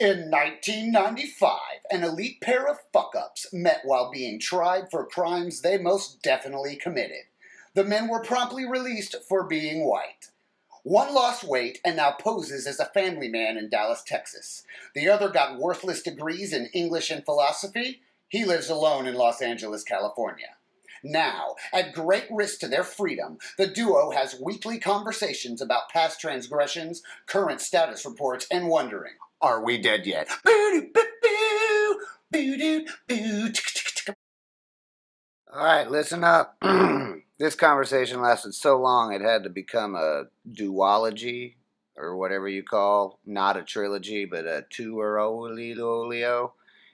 In 1995, an elite pair of fuck-ups met while being tried for crimes they most definitely committed. The men were promptly released for being white. One lost weight and now poses as a family man in Dallas, Texas. The other got worthless degrees in English and philosophy. He lives alone in Los Angeles, California. Now, at great risk to their freedom, the duo has weekly conversations about past transgressions, current status reports, and wondering, are we dead yet? Alright, listen up. This conversation lasted so long it had to become a duology, or whatever you call, not a trilogy, but a two-olio.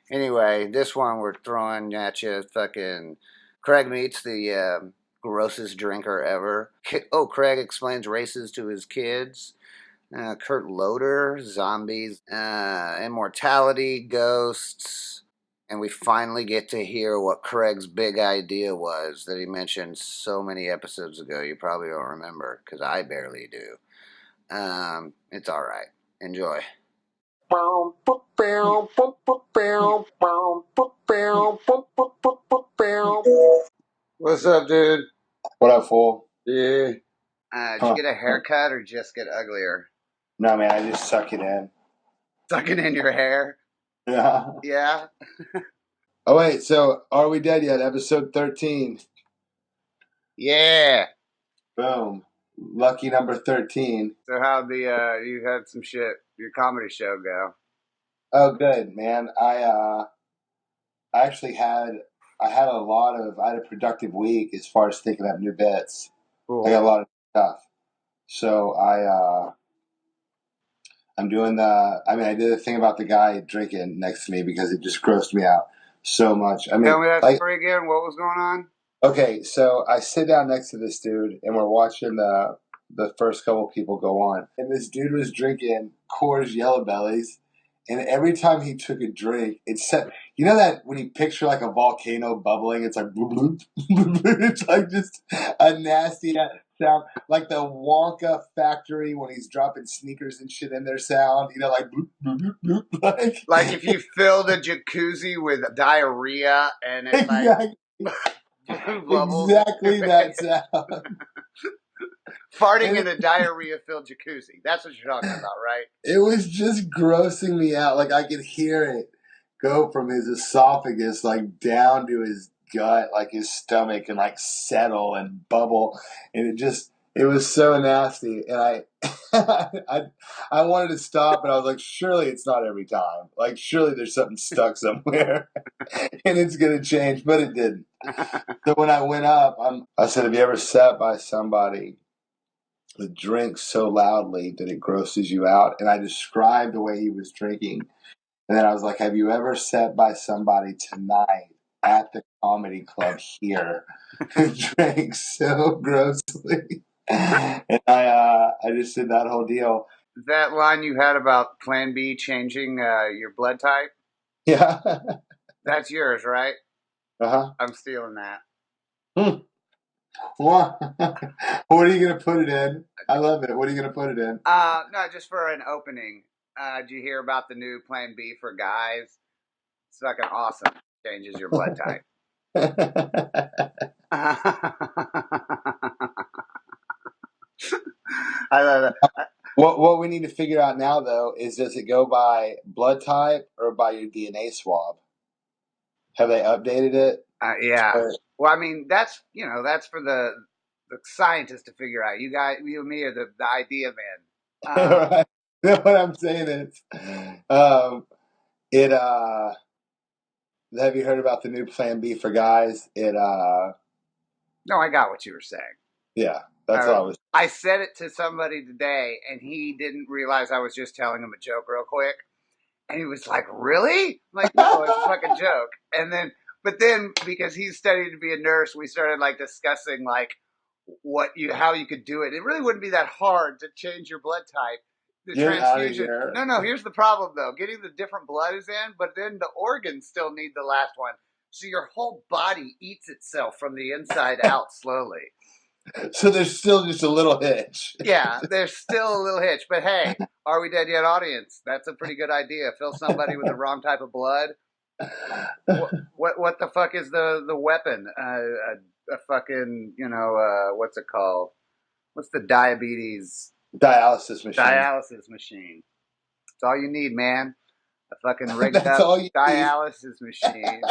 Anyway, this one we're throwing at you fucking Craig meets the grossest drinker ever. Craig explains races to his kids. Kurt Loder, zombies, immortality, ghosts. And we finally get to hear what Craig's big idea was that he mentioned so many episodes ago. You probably don't remember, because I barely do. It's alright. Enjoy. What's up, dude? What up, fool? Yeah. Did you get a haircut or just get uglier? No, man, I just suck it in. Sucking in your hair? Yeah. Yeah? Oh, wait, so Are We Dead Yet? Episode 13. Yeah. Boom. Lucky number 13. So how'd you had some shit, your comedy show go? Oh, good, man. I actually had a productive week as far as thinking up new bits. Cool. I got a lot of stuff. So I'm doing I did a thing about the guy drinking next to me because it just grossed me out so much. I mean, tell me that story again. What was going on? Okay, so I sit down next to this dude, and we're watching the first couple people go on. And this dude was drinking Coors Yellow Bellies, and every time he took a drink, it said, you know that when you picture like a volcano bubbling, it's like, bloop, bloop, bloop, it's like just a nasty sound, like the Wonka factory when he's dropping sneakers and shit in their sound, you know, like bloop, bloop, bloop, bloop. Like if you filled a jacuzzi with diarrhea and it's exactly. bubbles. Exactly that sound. Farting in a diarrhea-filled jacuzzi. That's what you're talking about, right? It was just grossing me out. Like, I could hear it go from his esophagus, like, down to his gut, like his stomach, and, like, settle and bubble. And it was so nasty. And I wanted to stop, and I was like, surely it's not every time. Like, surely there's something stuck somewhere, and it's going to change. But it didn't. So when I went up, I said, have you ever sat by somebody that drinks so loudly that it grosses you out? And I described the way he was drinking. And then I was like, have you ever sat by somebody tonight at the comedy club here who drinks so grossly? And I just did that whole deal. That line you had about Plan B changing your blood type? Yeah. That's yours, right? Uh-huh. I'm stealing that. What are you going to put it in? I love it. What are you going to put it in? No, just for an opening. Did you hear about the new Plan B for guys? It's fucking awesome. Changes your blood type. I love it. What we need to figure out now, though, is does it go by blood type or by your DNA swab? Have they updated it? Yeah. Well, I mean, that's for the scientists to figure out. You and me are the idea man. Right. You know what I'm saying is, have you heard about the new Plan B for guys? No, I got what you were saying. Yeah, that's what I was. I said it to somebody today, and he didn't realize I was just telling him a joke real quick. And he was like, really? I'm like, no, it's a fucking joke. But then, because he's studying to be a nurse, we started like discussing like how you could do it. It really wouldn't be that hard to change your blood type. The transfusion. No, here's the problem though. Getting the different blood is in, but then the organs still need the last one. So your whole body eats itself from the inside out slowly. So there's still just a little hitch. Yeah, there's still a little hitch, but hey, Are We Dead Yet audience? That's a pretty good idea. Fill somebody with the wrong type of blood. What the fuck is the weapon? A fucking what's it called? What's the diabetes Dialysis machine. dialysis machine? It's all you need, man. A fucking rigged That's up all you need. dialysis machine.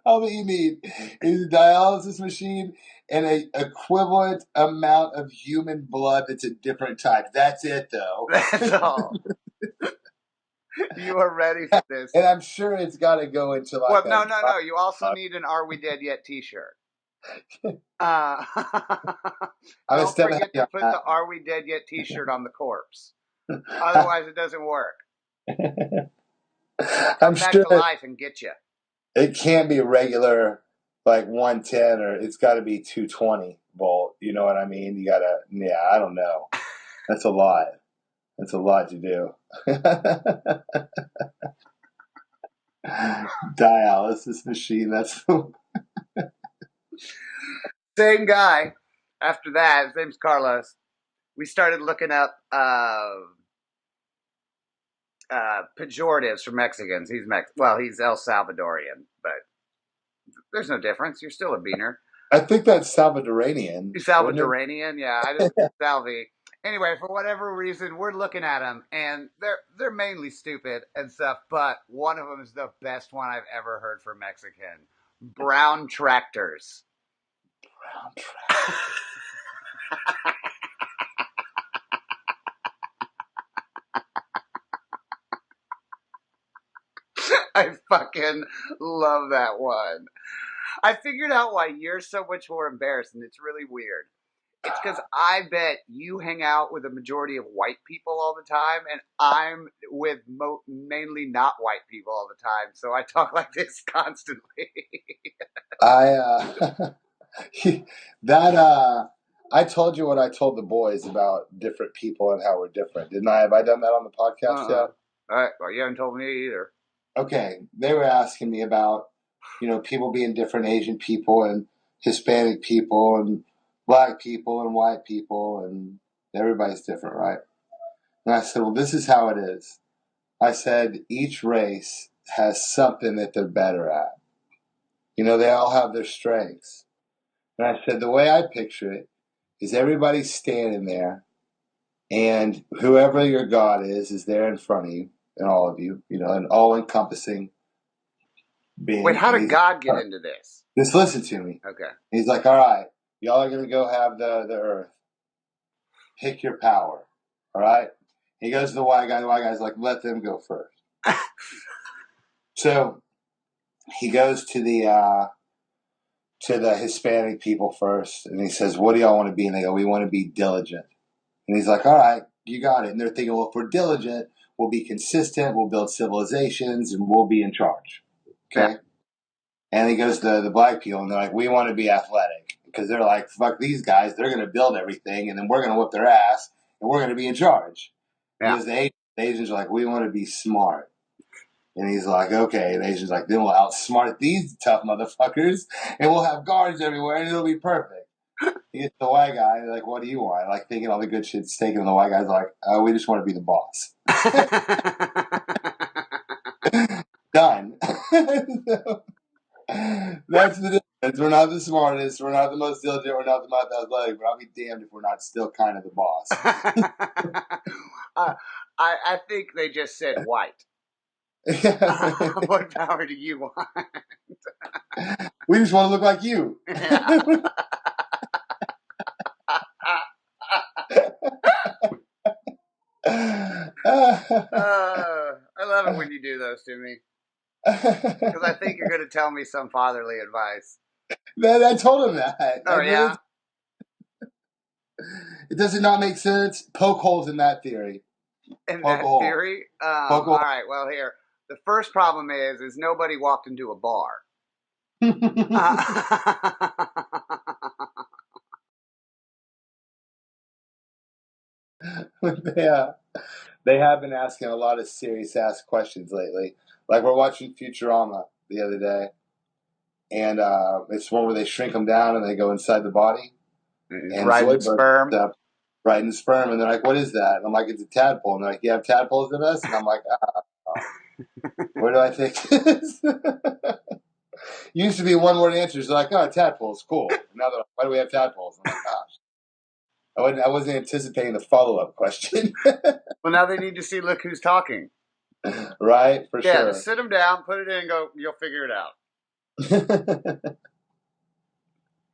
All that you need is a dialysis machine and a equivalent amount of human blood that's a different type. That's it, though. That's all. You are ready for this. And I'm sure it's got to go into like Well, no. You also need an "Are We Dead Yet" T-shirt. I'm a Don't step ahead forget to on put that. the "Are We Dead Yet" T-shirt on the corpse. Otherwise, it doesn't work. I'm Back sure to life and get you. it can't be regular like 110 or it's got to be 220 volt. You know what I mean? You got to, yeah, I don't know. That's a lot. That's a lot to do. Dialysis machine. That's Same guy. After that, his name's Carlos. We started looking up pejoratives for Mexicans. He's El Salvadorian, but there's no difference. You're still a beaner. I think that's Salvadoranian. Salvadoranian, yeah. I just Salvi. Anyway, for whatever reason, we're looking at them, and they're mainly stupid and stuff. But one of them is the best one I've ever heard for Mexican: brown tractors. Brown tractors. I fucking love that one. I figured out why you're so much more embarrassed, and it's really weird. It's because I bet you hang out with a majority of white people all the time, and I'm with mainly not white people all the time. So I talk like this constantly. I that I told you what I told the boys about different people and how we're different, didn't I? Have I done that on the podcast yet? All right. Well, you haven't told me either. Okay, they were asking me about people being different, Asian people and Hispanic people and black people and white people, and everybody's different, right? And I said, well, this is how it is. I said each race has something that they're better at. They all have their strengths. And I said, the way I picture it is everybody's standing there, and whoever your God is there in front of you, and all of you, an all-encompassing being. Wait, how did God get into this? Just listen to me. Okay. He's like, all right, y'all are going to go have the earth. Pick your power. All right? He goes to the white guy. The white guy's like, let them go first. So he goes to the Hispanic people first, and he says, what do y'all want to be? And they go, we want to be diligent. And he's like, all right, you got it. And they're thinking, well, if we're diligent, we'll be consistent, we'll build civilizations, and we'll be in charge. Okay? Yeah. And he goes to the black people, and they're like, we want to be athletic. Because they're like, fuck these guys, they're going to build everything, and then we're going to whip their ass, and we're going to be in charge. Yeah. Because the Asians are like, we want to be smart. And he's like, okay. And the Asians like, then we'll outsmart these tough motherfuckers, and we'll have guards everywhere, and it'll be perfect. He gets the white guy, like, what do you want? Like, thinking all the good shit's taken, and the white guy's like, we just want to be the boss. Done. So, that's the difference. We're not the smartest, we're not the most diligent, we're not the most athletic, but I'll be damned if we're not still kind of the boss. I think they just said white. What power do you want? We just want to look like you. Yeah. I love it when you do those to me. Because I think you're going to tell me some fatherly advice. I told him that. Oh, yeah? Does it not make sense? Poke holes in that theory. In that theory? All right, well, here. The first problem is nobody walked into a bar. Yeah. They have been asking a lot of serious ass questions lately. Like we're watching Futurama the other day. and it's one where they shrink them down and they go inside the body. And Riding Zoidberg sperm. up right in sperm, and they're like, "What is that?" And I'm like, "It's a tadpole." And they're like, "You have tadpoles in us?" And I'm like, "Where do I take this?" Used to be one word answers. They're like, "Oh, tadpoles, cool." Now they're like, "Why do we have tadpoles?" I'm like, "Gosh, I wasn't anticipating the follow up question." Well, now they need to see, look who's talking. Right, for Yeah, just sure. sit them down, put it in, and go. You'll figure it out.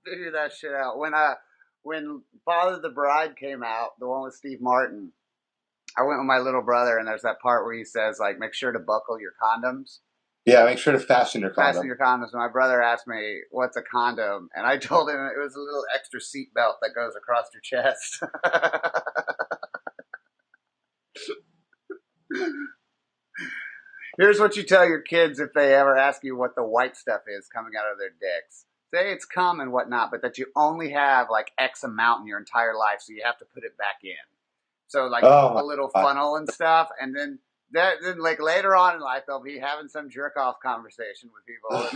Figure that shit out. When Father the Bride came out, the one with Steve Martin, I went with my little brother, and there's that part where he says, like, make sure to buckle your condoms. Yeah, make sure to fasten your Fasten condom. your condoms. And my brother asked me, what's a condom? And I told him it was a little extra seat belt that goes across your chest. Here's what you tell your kids if they ever ask you what the white stuff is coming out of their dicks. Say it's cum and whatnot, but that you only have like X amount in your entire life, so you have to put it back in. So like Oh a little my funnel and stuff, and then then like later on in life they'll be having some jerk off conversation with people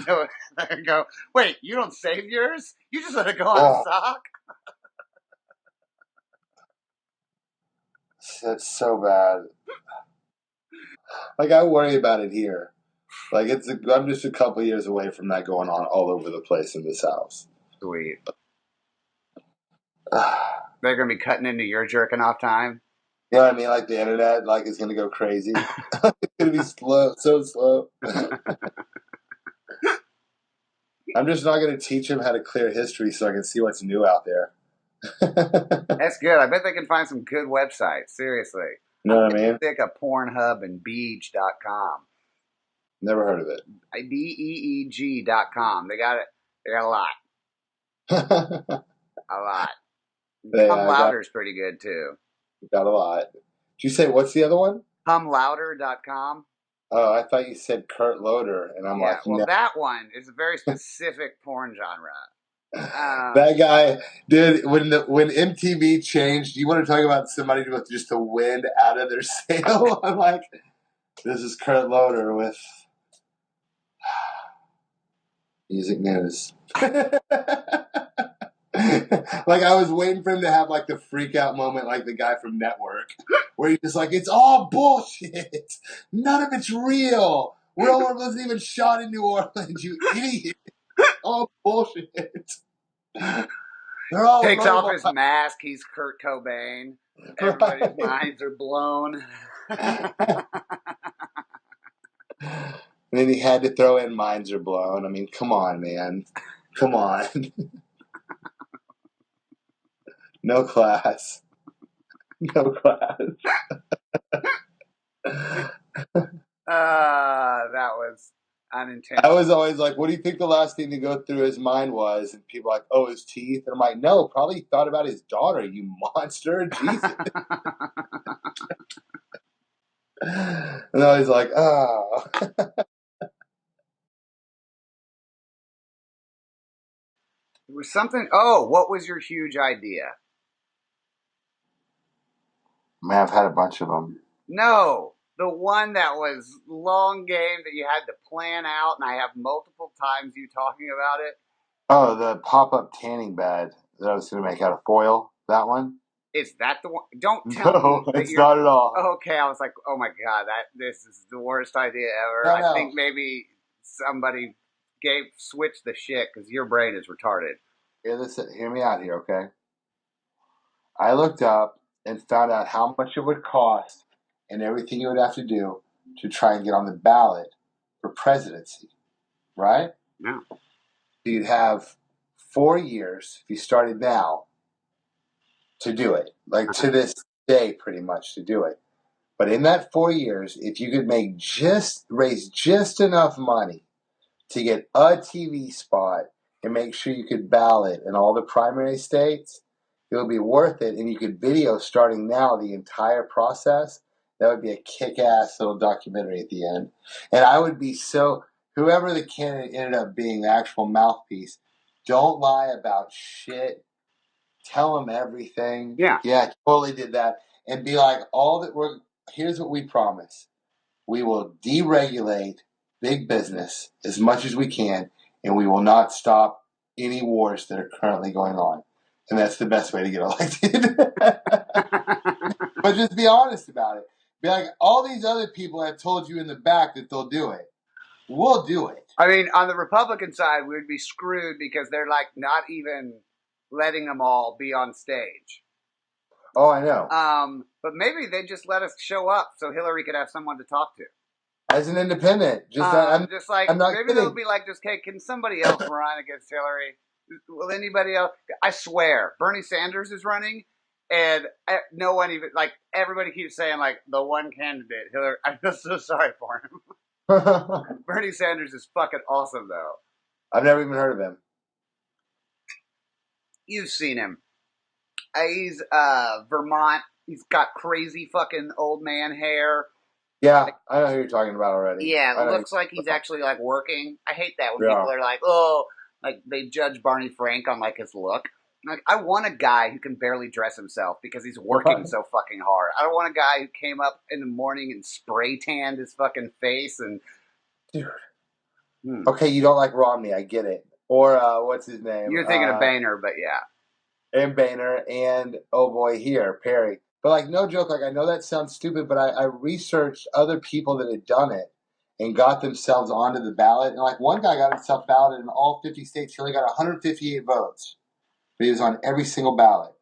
and go, "Wait, you don't save yours? You just let it go on a God. sock?" That's so bad. Like I worry about it here. Like I'm just a couple years away from that going on all over the place in this house. Sweet. They're gonna be cutting into your jerking off time. You know what I mean? Like the internet, like is gonna go crazy. It's gonna be slow, so slow. I'm just not gonna teach him how to clear history so I can see what's new out there. That's good. I bet they can find some good websites. Seriously. You know what I mean? Sick of Pornhub and Beej.com. Never heard of it. Beeg.com. They got it. They got a lot. A lot. They Hum Louder's pretty good too. got a lot. Did you say what's the other one? Humlouder.com. Oh, I thought you said Kurt Loder, and I'm Yeah, like, well, no. that one is a very specific porn genre. That guy, dude. When MTV changed, you want to talk about somebody with just the wind out of their sail? I'm like, this is Kurt Loder with music news. Like I was waiting for him to have like the freak out moment, like the guy from Network, where he's just like, "It's all bullshit. None of it's real. World War wasn't even shot in New Orleans. You idiot. All bullshit." They're all Takes off his robot. mask. He's Kurt Cobain. Everybody's Right. minds are blown. And then he had to throw in "Minds Are Blown." I mean, come on, man. Come on. No class. No class. That was I unintentional. was always like, what do you think the last thing to go through his mind was? And people are like, oh, his teeth. And I'm like, no, probably thought about his daughter, you monster. Jesus. And I was like, oh. It was something. Oh, what was your huge idea? Man, I've had a bunch of them. No, the one that was long game that you had to plan out, and I have multiple times you talking about it. Oh, the pop-up tanning bed that I was going to make out of foil. That one? Is that the one? Don't tell No, me that it's you're not at all. okay. I was like, oh my god, that this is the worst idea ever. No, I no. think maybe somebody switched the shit because your brain is retarded. Hear me out here, okay? I looked up and found out how much it would cost and everything you would have to do to try and get on the ballot for presidency, right? Yeah. So you'd have 4 years if you started now to do it, like to this day, pretty much to do it. But in that 4 years, if you could raise just enough money to get a TV spot and make sure you could ballot in all the primary states, it would be worth it. And you could video starting now the entire process. That would be a kick-ass little documentary at the end. And I would be whoever the candidate ended up being, the actual mouthpiece, don't lie about shit. Tell them everything. Yeah. Yeah, totally did that. And be like, here's what we promise. We will deregulate big business as much as we can, and we will not stop any wars that are currently going on. And that's the best way to get elected. But just be honest about it. Be like, all these other people have told you in the back that they'll do it. We'll do it. I mean, on the Republican side, we'd be screwed because they're like not even letting them all be on stage. Oh, I know. But maybe they just let us show up so Hillary could have someone to talk to. As an independent, I'm not maybe kidding. they'll be like, just, hey, can somebody else run against Hillary? Will anybody else? I swear, Bernie Sanders is running, and no one even like everybody keeps saying like the one candidate Hillary. I feel so sorry for him. Bernie Sanders is fucking awesome though. I've never even heard of him. You've seen him. He's Vermont. He's got crazy fucking old man hair. Yeah, I know who you're talking about already. Yeah, it looks like he's actually like working. I hate that when people are like, oh, like they judge Barney Frank on like his look. Like, I want a guy who can barely dress himself because he's working so fucking hard. I don't want a guy who came up in the morning and spray tanned his fucking face and. Dude. Okay, you don't like Romney, I get it. Or what's his name? You're thinking of Boehner, but yeah. And Boehner and oh boy here, Perry. But like no joke, like I know that sounds stupid, but I researched other people that had done it and got themselves onto the ballot. And like one guy got himself balloted in all 50 states. He only got 158 votes. But he was on every single ballot.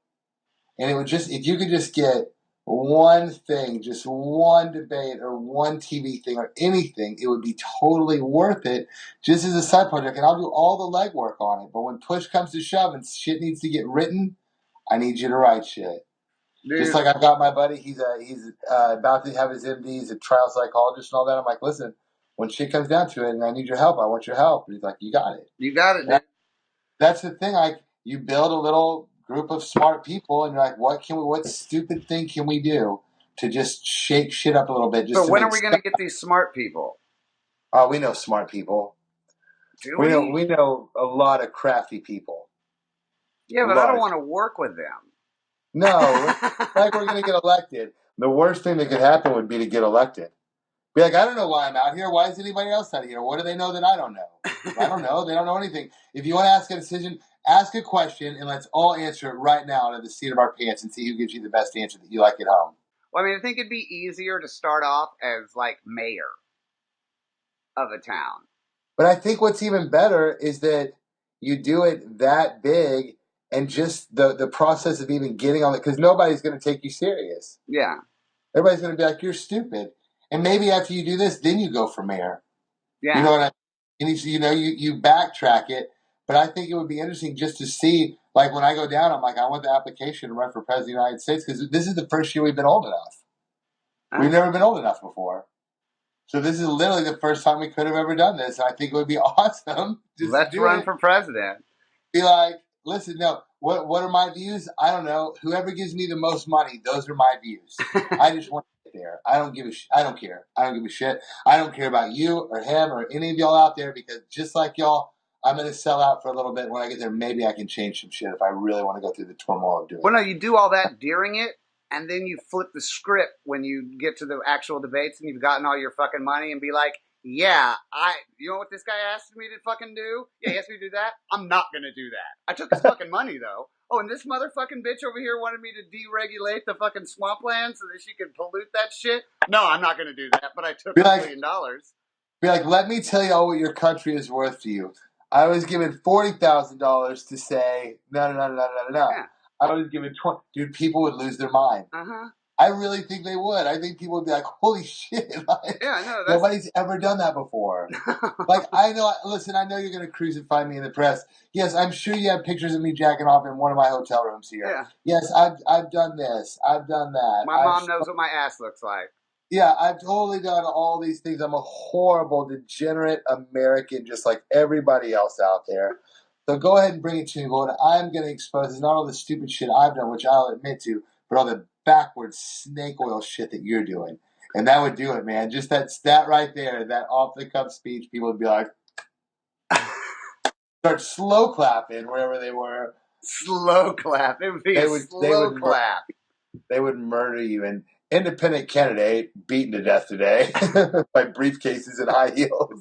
And it would just, if you could just get one thing, just one debate or one TV thing or anything, it would be totally worth it just as a side project. And I'll do all the legwork on it. But when push comes to shove and shit needs to get written, I need you to write shit. Dude. Just like I've got my buddy, he's about to have his MD, he's a trial psychologist and all that. I'm like, listen, when shit comes down to it and I need your help, I want your help. And he's like, you got it. You got it, dude. That's the thing. Like, you build a little group of smart people and you're like, what stupid thing can we do to just shake shit up a little bit? So when are we going to get these smart people? Oh, we know smart people. Do we? We know a lot of crafty people. Yeah, but I don't want to work with them. No, like we're going to get elected. The worst thing that could happen would be to get elected. Be like, I don't know why I'm out here. Why is anybody else out here? What do they know that I don't know? I don't know. They don't know anything. If you want to ask a decision, ask a question, and let's all answer it right now out of the seat of our pants and see who gives you the best answer that you like at home. Well, I mean, I think it'd be easier to start off as, like, mayor of a town. But I think what's even better is that you do it that big and just the process of even getting on it, because nobody's going to take you serious. Yeah. Everybody's going to be like, you're stupid. And maybe after you do this, then you go for mayor. Yeah. You know what I mean? And you backtrack it. But I think it would be interesting just to see, like when I go down, I'm like, I want the application to run for president of the United States because this is the first year we've been old enough. We've never been old enough before. So this is literally the first time we could have ever done this. I think it would be awesome. Let's run for president. Be like, listen, no, what are my views? I don't know. Whoever gives me the most money, those are my views. I just want to get there. I don't give a I don't care. I don't give a shit. I don't care about you or him or any of y'all out there because just like y'all, I'm going to sell out for a little bit. When I get there, maybe I can change some shit if I really want to go through the turmoil of doing it. Well, no, you do all that during it, and then you flip the script when you get to the actual debates and you've gotten all your fucking money and be like, yeah, you know what this guy asked me to fucking do? Yeah, he asked me to do that. I'm not going to do that. I took his fucking money, though. Oh, and this motherfucking bitch over here wanted me to deregulate the fucking swampland so that she could pollute that shit. No, I'm not going to do that, but I took $1 billion. Be like, let me tell you all what your country is worth to you. I was given $40,000 to say, no. Yeah. I was given 20. Dude, people would lose their mind. Uh-huh. I really think they would. I think people would be like, holy shit. Like, yeah, no, nobody's ever done that before. Like, I know you're going to crucify me in the press. Yes, I'm sure you have pictures of me jacking off in one of my hotel rooms here. Yeah. Yes, I've done this. I've done that. My mom knows what my ass looks like. Yeah, I've totally done all these things. I'm a horrible, degenerate American, just like everybody else out there. So go ahead and bring it to me. What I'm going to expose is not all the stupid shit I've done, which I'll admit to, but all the backwards snake oil shit that you're doing. And that would do it, man. Just that right there, that off-the-cuff speech, people would be like, start slow clapping wherever they were. Slow clap. It would be a slow clap. They would murder you. And independent candidate beaten to death today by briefcases and high heels.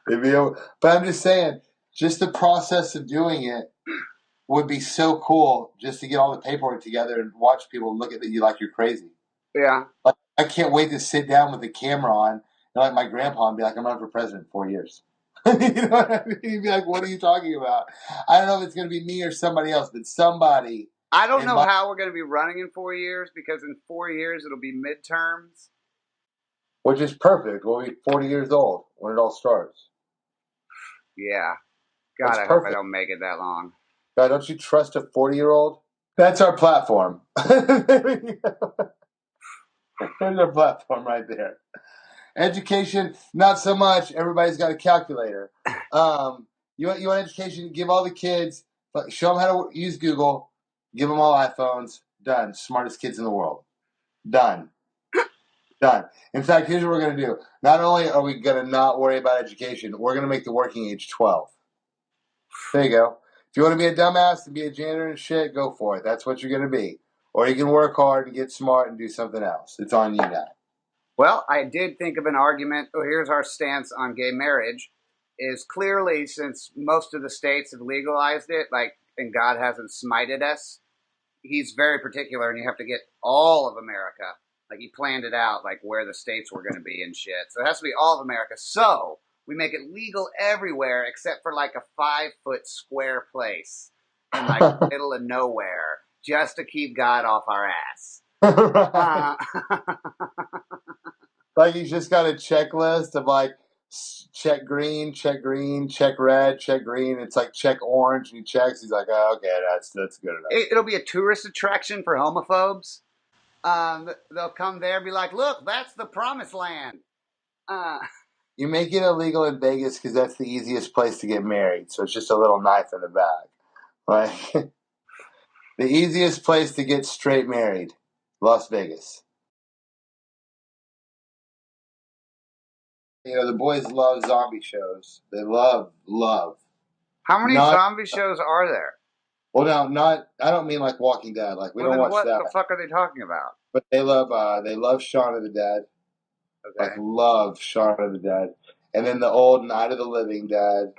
But I'm just saying, just the process of doing it would be so cool just to get all the paperwork together and watch people look at you like you're crazy. Yeah. Like, I can't wait to sit down with the camera on and like my grandpa and be like, I'm running for president in 4 years. You know what I mean? He'd be like, what are you talking about? I don't know if it's going to be me or somebody else, but somebody I don't in know my, how we're going to be running in 4 years because in 4 years it'll be midterms. which is perfect. We'll be 40 years old when it all starts. Yeah. God, That's I hope I perfect. don't make it that long. God, don't you trust a 40-year-old? That's our platform. There's our platform right there. Education, not so much. Everybody's got a calculator. You want education? Give all the kids, show them how to use Google. Give them all iPhones. Done. Smartest kids in the world. Done. Done. In fact, here's what we're going to do. Not only are we going to not worry about education, we're going to make the working age 12. There you go. If you want to be a dumbass and be a janitor and shit, go for it. That's what you're going to be. Or you can work hard and get smart and do something else. It's on you now. Well, I did think of an argument. Oh, here's our stance on gay marriage. Is clearly since most of the states have legalized it, like, and God hasn't smited us, he's very particular, and you have to get all of America. Like he planned it out, like where the states were going to be and shit. So it has to be all of America. So we make it legal everywhere except for like a 5 foot square place in like the middle of nowhere, just to keep God off our ass. Right. Like he's just got a checklist of like check green, check green, check red, check green. It's like check orange, and he checks. He's like, oh, okay, that's good enough. It'll be a tourist attraction for homophobes. They'll come there and be like, "Look, that's the promised land." Uh, You make it illegal in Vegas because that's the easiest place to get married. So it's just a little knife in the bag. Like the easiest place to get straight married, Las Vegas. You know, the boys love zombie shows. They love. how many Not zombie shows are there? well, now not. I don't mean like Walking Dead. Like we Well, don't then watch what that. the fuck are they talking about? But they love Shaun of the Dead. Like Okay. love Shaun of the Dead, and then the old Night of the Living Dead,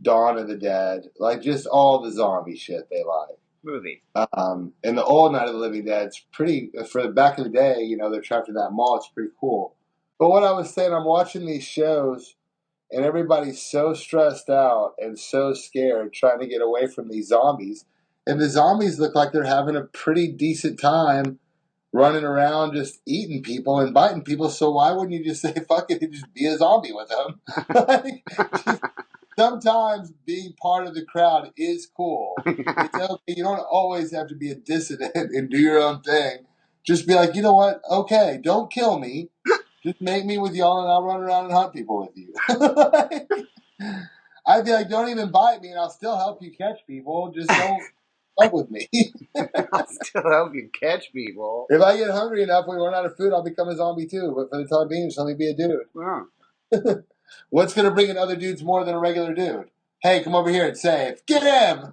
Dawn of the Dead, like just all the zombie shit they like. Movie. And the old Night of the Living Dead's pretty for the back of the day. You know, they're trapped in that mall. It's pretty cool. But what I was saying, I'm watching these shows, and everybody's so stressed out and so scared, trying to get away from these zombies. And the zombies look like they're having a pretty decent time running around just eating people and biting people. So why wouldn't you just say fuck it and just be a zombie with them? Like, just, sometimes being part of the crowd is cool. It's okay. You don't always have to be a dissident and do your own thing. Just be like, you know what? Okay, don't kill me. Just make me with y'all, and I'll run around and hunt people with you. I'd be like, don't even bite me, and I'll still help you catch people. Just don't fuck with me. I'll still help you catch people. If I get hungry enough when we run out of food, I'll become a zombie too. But for the time being, just let me be a dude. Oh. What's going to bring in other dudes more than a regular dude? Hey, come over here and save. Get him!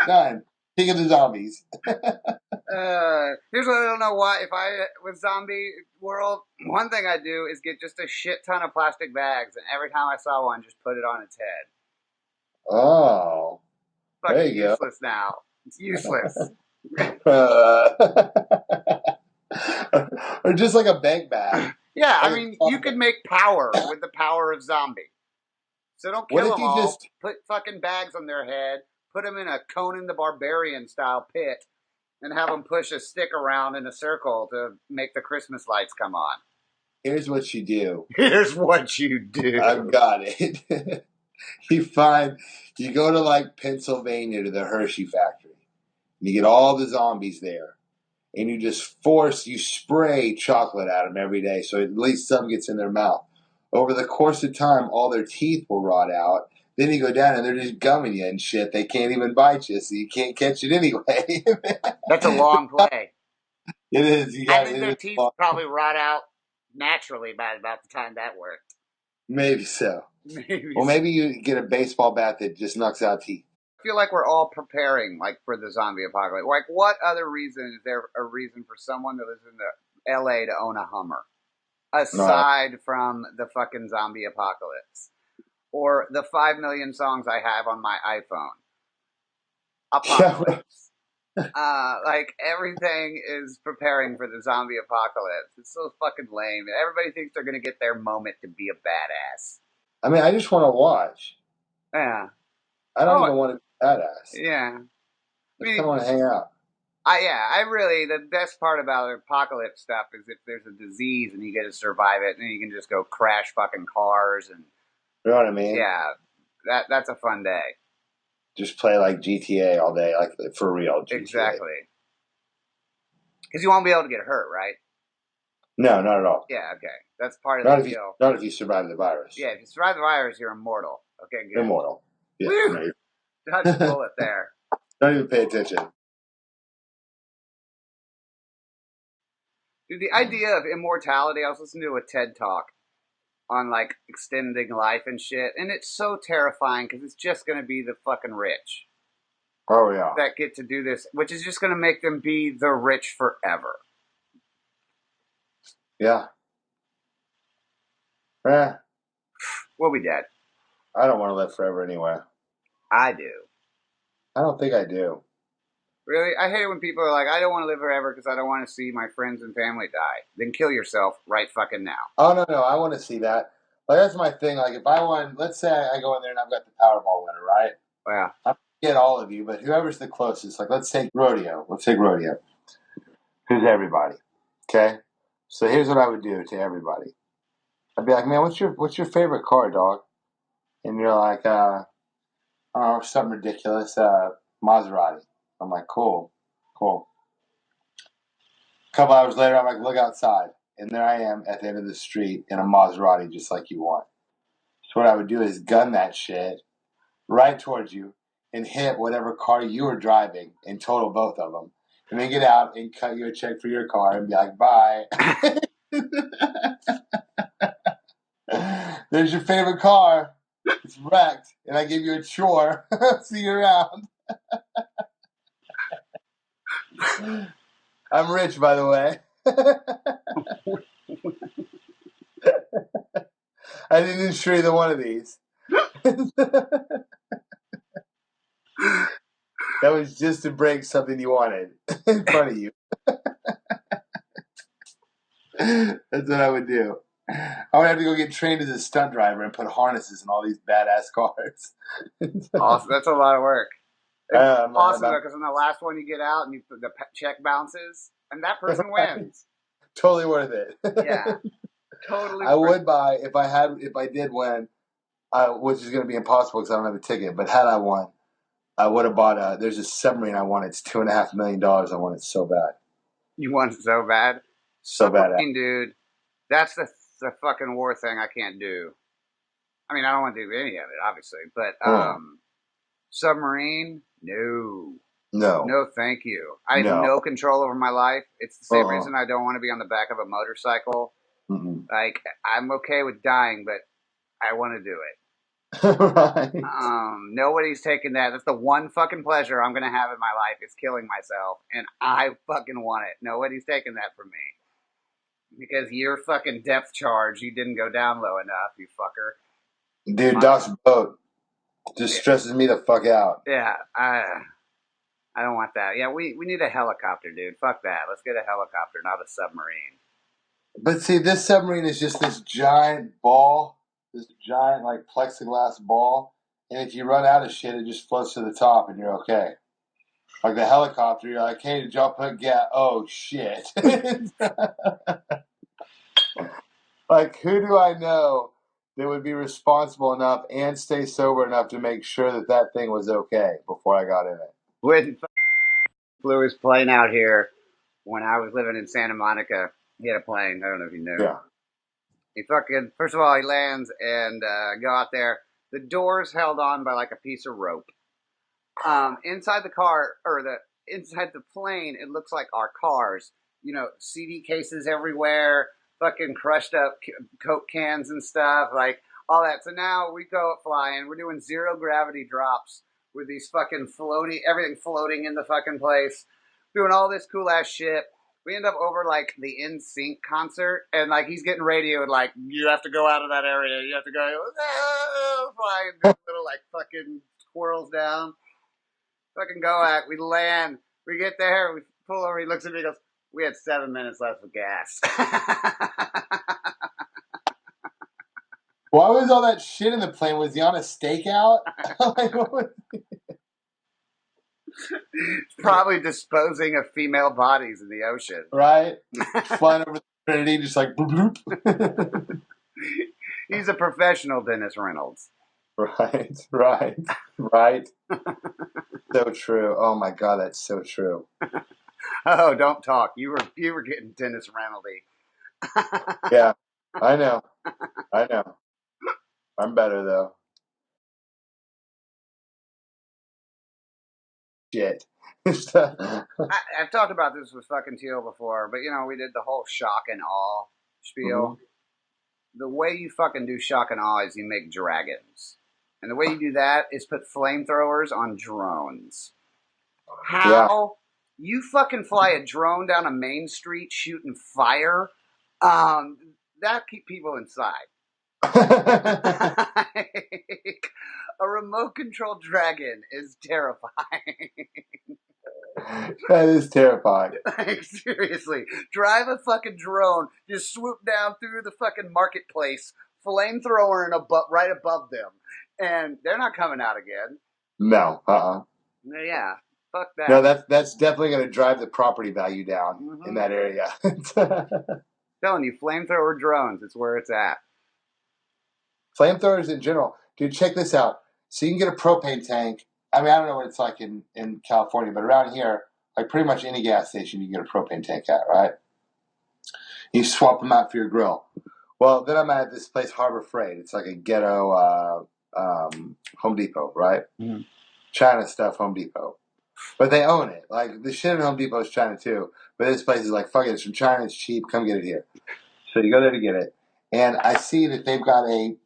Done. King of the zombies. Here's what I don't know why. If I was zombie world, one thing I do is get just a shit ton of plastic bags, and every time I saw one, just put it on its head. Oh, there Fucking you go. useless now. It's useless. Or just like a bank bag. Yeah, I Like mean, you could make power with the power of zombie. So don't what kill if them you all. just Put fucking bags on their head. Put them in a Conan the Barbarian style pit, and have them push a stick around in a circle to make the Christmas lights come on. here's what you do. Here's what you I've do. got it. You go to like Pennsylvania to the Hershey factory. And you get all the zombies there. And you spray chocolate at them every day so at least some gets in their mouth. Over the course of time, all their teeth will rot out. Then you go down and they're just gumming you and shit. They can't even bite you, so you can't catch it anyway. That's a long play. It is. I think It their is teeth long. probably rot out naturally by about the time that worked. Maybe so. Maybe. Well, maybe you get a baseball bat that just knocks out teeth. I feel like we're all preparing, like, for the zombie apocalypse. Like, what other reason is there a reason for someone that lives in the L.A. to own a Hummer? No. aside from the fucking zombie apocalypse or the 5 million songs I have on my iPhone. Yeah. Apocalypse. Like everything is preparing for the zombie apocalypse. It's so fucking lame. Everybody thinks they're gonna get their moment to be a badass. I mean, I just want to watch. Yeah. I don't Oh, even want to be badass. yeah. I I just kind mean, of want to hang out. I really, the best part about apocalypse stuff is if there's a disease and you get to survive it, and you can just go crash fucking cars and You know what I mean? yeah, that's a fun day. Just play like GTA all day, like for real GTA. Exactly. Because you won't be able to get hurt, right? No, not at all. Yeah, okay. That's part of the deal. Not if you survive the virus. Yeah, if you survive the virus, you're immortal. Okay, good. Immortal. Yeah. Woo! No, Dodged a bullet there. don't even pay attention. Dude, the idea of immortality, I was listening to a TED talk on like extending life and shit, and it's so terrifying because it's just going to be the fucking rich Oh yeah. that get to do this, which is just going to make them be the rich forever. Yeah. Eh, We'll be dead. I don't want to live forever anyway. I do. I don't think I do. Really? I hate it when people are like, I don't want to live forever because I don't want to see my friends and family die. Then kill yourself right fucking now. Oh no, I want to see that. Like that's my thing. Like if I won, let's say I go in there and I've got the Powerball winner, right? Well, I get all of you, but whoever's the closest. Like let's take rodeo. Let's take rodeo. Who's everybody? Okay. So here's what I would do to everybody. I'd be like, man, what's your favorite car, dog? And you're like, oh, something ridiculous, Maserati. I'm like, cool. A couple hours later, I'm like, look outside. And there I am at the end of the street in a Maserati just like you want. So what I would do is gun that shit right towards you and hit whatever car you were driving and total both of them. And then get out and cut you a check for your car and be like, bye. There's your favorite car. It's wrecked. And I gave you a chore. See you around. I'm rich, by the way. I didn't insure either one of these. That was just to break something you wanted in front of you. That's what I would do. I would have to go get trained as a stunt driver and put harnesses in all these badass cars. awesome. That's a lot of work. It's awesome I'm though, because in the last one you get out and the check bounces, and that person wins. totally worth it. Yeah, totally. I would buy if I did win, which is going to be impossible because I don't have a ticket. But had I won, I would have bought there's a submarine I want. It's $2.5 million. I want it so bad. You want it so bad. So bad. Submarine, dude. That's the fucking war thing I can't do. I mean, I don't want to do any of it, obviously, but submarine, no. No. No, thank you. I have no control over my life. It's the same reason I don't want to be on the back of a motorcycle. Mm-mm. Like, I'm okay with dying, but I want to do it. Right. Nobody's taking that. That's the one fucking pleasure I'm going to have in my life is killing myself, and I fucking want it. Nobody's taking that from me. Because your fucking depth charge, you didn't go down low enough, you fucker. Dude, Doc's boat just stresses me the fuck out. Yeah, I don't want that. Yeah, we need a helicopter, dude. Fuck that. Let's get a helicopter, not a submarine. But see, this submarine is just this giant ball, this giant like plexiglass ball, and if you run out of shit, it just floats to the top, and you're okay. Like the helicopter, you're like, hey, did y'all put gas? Oh shit! Like, who do I know that would be responsible enough and stay sober enough to make sure that that thing was okay before I got in it? When flew his plane out here when I was living in Santa Monica, he had a plane. I don't know if you knew. Yeah. He fucking, first of all, he lands and go out there. The door's held on by like a piece of rope. Inside the car, or inside the plane, it looks like our cars. You know, CD cases everywhere, fucking crushed up Coke cans and stuff, like all that. So now we go flying. We're doing zero gravity drops with these fucking everything floating in the fucking place, doing all this cool ass shit. We end up over like the NSYNC concert, and like he's getting radioed, like you have to go out of that area. You have to go flying, do little like fucking squirrels down. Fucking go act. We land. We get there. We pull over. He looks at me. and Goes, "We had 7 minutes left of gas." Why was all that shit in the plane? Was he on a stakeout? Like, what was... Probably disposing of female bodies in the ocean. Right? Flying over the Trinity, just like bloop, bloop. He's a professional Dennis Reynolds. Right. So true. Oh my god, that's so true. Oh, don't talk. You were getting Dennis Reynolds-y. Yeah, I know. I'm better though. Shit. I've talked about this with fucking Teal before, but we did the whole shock and awe spiel. Mm-hmm. The way you fucking do shock and awe is you make dragons. And the way you do that is put flamethrowers on drones. How you fucking fly a drone down a main street shooting fire? That keep people inside. A remote controlled dragon is terrifying. That is terrifying. Like, seriously, drive a fucking drone, just swoop down through the fucking marketplace, flamethrower right above them, and they're not coming out again. No, Yeah, fuck that. No, that's definitely going to drive the property value down in that area. Telling you, flamethrower drones, it's where it's at. Flamethrowers in general. Dude, check this out. So you can get a propane tank. I mean, I don't know what it's like in California, but around here, like pretty much any gas station, you can get a propane tank at, right? You swap them out for your grill. Well, then I'm at this place, Harbor Freight. It's like a ghetto Home Depot, right? Mm-hmm. China stuff, Home Depot. But they own it. Like, the shit at Home Depot is China too. But this place is like, fuck it, it's from China, it's cheap, come get it here. So you go there to get it. And I see that they've got a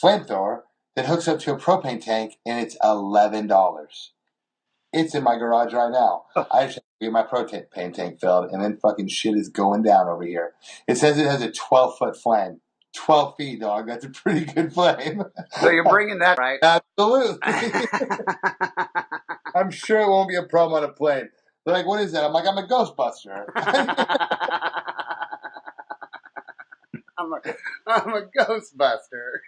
flamethrower that hooks up to a propane tank, and it's $11. It's in my garage right now. I just have to get my propane tank filled, and then fucking shit is going down over here. It says it has a 12-foot flame. 12 feet, dog. That's a pretty good flame. So you're bringing that, right? Absolutely. I'm sure it won't be a problem on a plane. They're like, what is that? I'm like, I'm a Ghostbuster. I'm a Ghostbuster.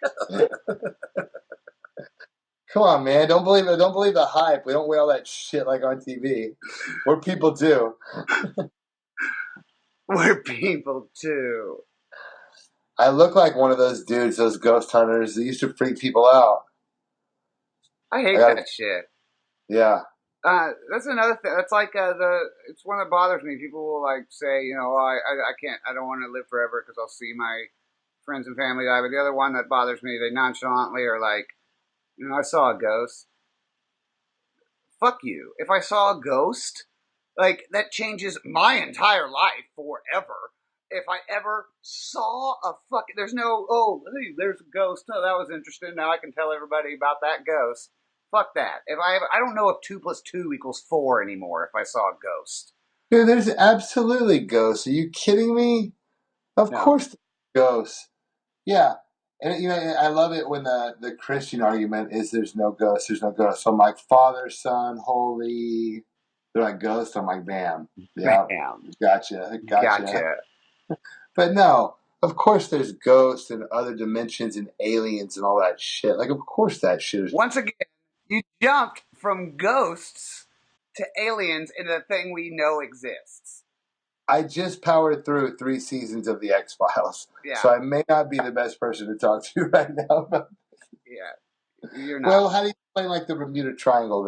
Come on, man. Don't believe it. Don't believe the hype. We don't wear all that shit like on TV. We're people too. We're people too. I look like one of those dudes, those ghost hunters that used to freak people out. I hate that shit. Yeah. That's another thing. That's like it's one that bothers me. People will like say, I can't, I don't want to live forever because I'll see my friends and family die. But the other one that bothers me, they nonchalantly are like, I saw a ghost. Fuck you. If I saw a ghost, like that changes my entire life forever. If I ever saw there's no, hey, there's a ghost. Oh, that was interesting. Now I can tell everybody about that ghost. Fuck that. I don't know if 2 + 2 = 4 anymore if I saw a ghost. Dude, there's absolutely ghosts. Are you kidding me? Of course there's ghosts. Yeah. And, I love it when the Christian argument is there's no ghost. So I'm like, Father, Son, Holy. They're like, ghost. I'm like, bam. Yeah. Bam. Gotcha. But no, of course there's ghosts and other dimensions and aliens and all that shit. Like, of course that shit is... Once again, you jumped from ghosts to aliens into the thing we know exists. I just powered through 3 seasons of the X-Files. Yeah. So I may not be the best person to talk to right now. But... Yeah. You're not. Well, how do you explain like the Bermuda Triangle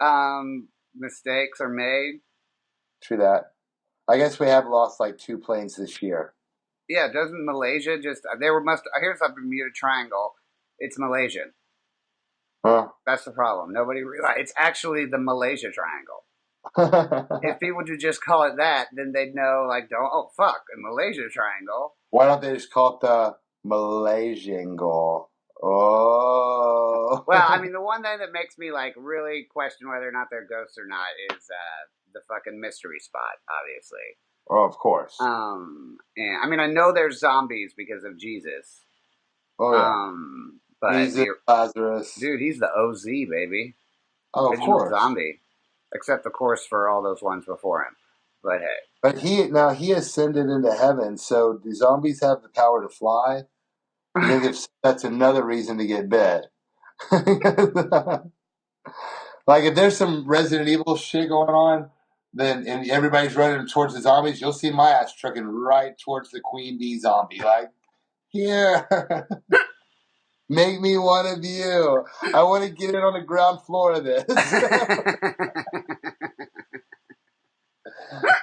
then? Mistakes are made. True that. I guess we have lost like 2 planes this year. Yeah, doesn't Malaysia just... Here's a Bermuda Triangle. It's Malaysian. Huh? That's the problem. Nobody realized. It's actually the Malaysia Triangle. If people would just call it that, then they'd know, like, fuck, a Malaysia Triangle. Why don't they just call it the Malaysiangle? Oh. Well, I mean, the one thing that makes me, like, really question whether or not they're ghosts or not is the fucking mystery spot, obviously. Oh, of course. And I mean, I know there's zombies because of Jesus. Oh yeah. But Jesus, Lazarus. dude, he's the OZ, baby. Oh, of Original course. zombie. Except, of course, for all those ones before him. But hey. But he ascended into heaven, so do zombies have the power to fly? Because if that's another reason to get bit. Like if there's some Resident Evil shit going on, then and everybody's running towards the zombies, you'll see my ass trucking right towards the queen bee zombie. Like, here, make me one of you. I want to get in on the ground floor of this.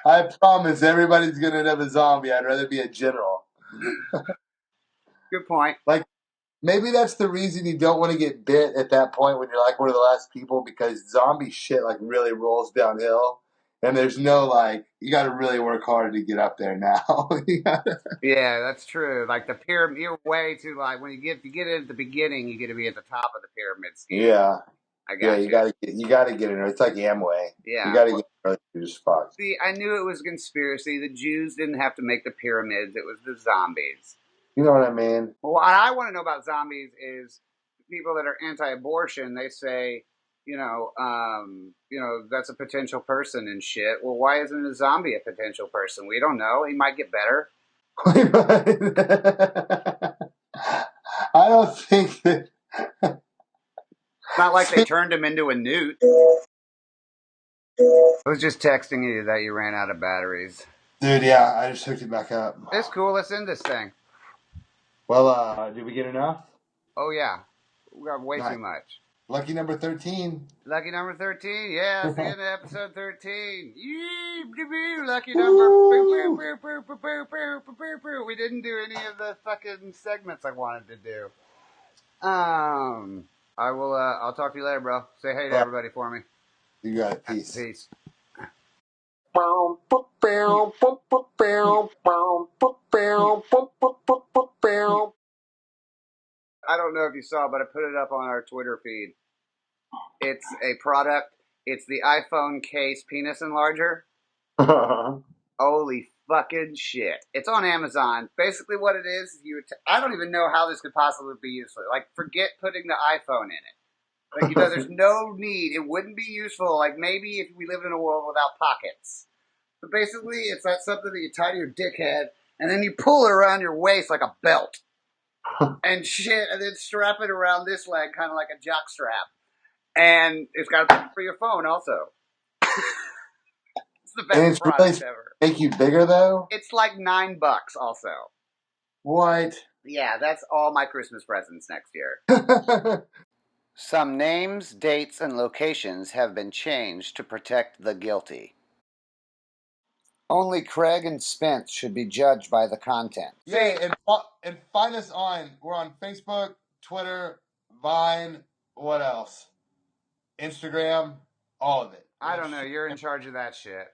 I promise everybody's gonna end up a zombie. I'd rather be a general. Good point. Like, maybe that's the reason you don't want to get bit at that point when you're like one of the last people, because zombie shit like really rolls downhill, and there's no like you got to really work hard to get up there now. Yeah, that's true. Like the pyramid, you're way too like when if you get in at the beginning, you get to be at the top of the pyramid scheme. Yeah, I got you gotta get in there. It's like Amway. Yeah, you gotta get in there. You're just fucked. See, I knew it was a conspiracy. The Jews didn't have to make the pyramids; it was the zombies. You know what I mean? Well, what I want to know about zombies is people that are anti-abortion. They say, that's a potential person and shit. Well, why isn't a zombie a potential person? We don't know. He might get better. I don't think that. It's not like they turned him into a newt. I was just texting you that you ran out of batteries. Dude, yeah, I just hooked it back up. It's cool. Let's end this thing. Well, did we get enough? Oh, yeah. We got way too much. Lucky number 13. Lucky number 13. Yeah, that's the end of episode 13. Lucky number. We didn't do any of the fucking segments I wanted to do. I will, I'll talk to you later, bro. Say hey to everybody for me. You got it. Peace. Peace. I don't know if you saw, but I put it up on our Twitter feed. It's a product. It's the iPhone case penis enlarger. Holy fucking shit. It's on Amazon. Basically what it is, I don't even know how this could possibly be useful. Like, forget putting the iPhone in it. Like, there's no need. It wouldn't be useful. Like, maybe if we lived in a world without pockets. But basically, it's like something that you tie to your dickhead, and then you pull it around your waist like a belt. And shit, and then strap it around this leg, kind of like a jock strap. And it's got a picture for your phone, also. It's the best product ever. Make you bigger, though? It's like $9, also. What? Yeah, that's all my Christmas presents next year. Some names, dates, and locations have been changed to protect the guilty. Only Craig and Spence should be judged by the content. Yeah, and find us we're on Facebook, Twitter, Vine, what else? Instagram, all of it. I don't know. You're in charge of that shit.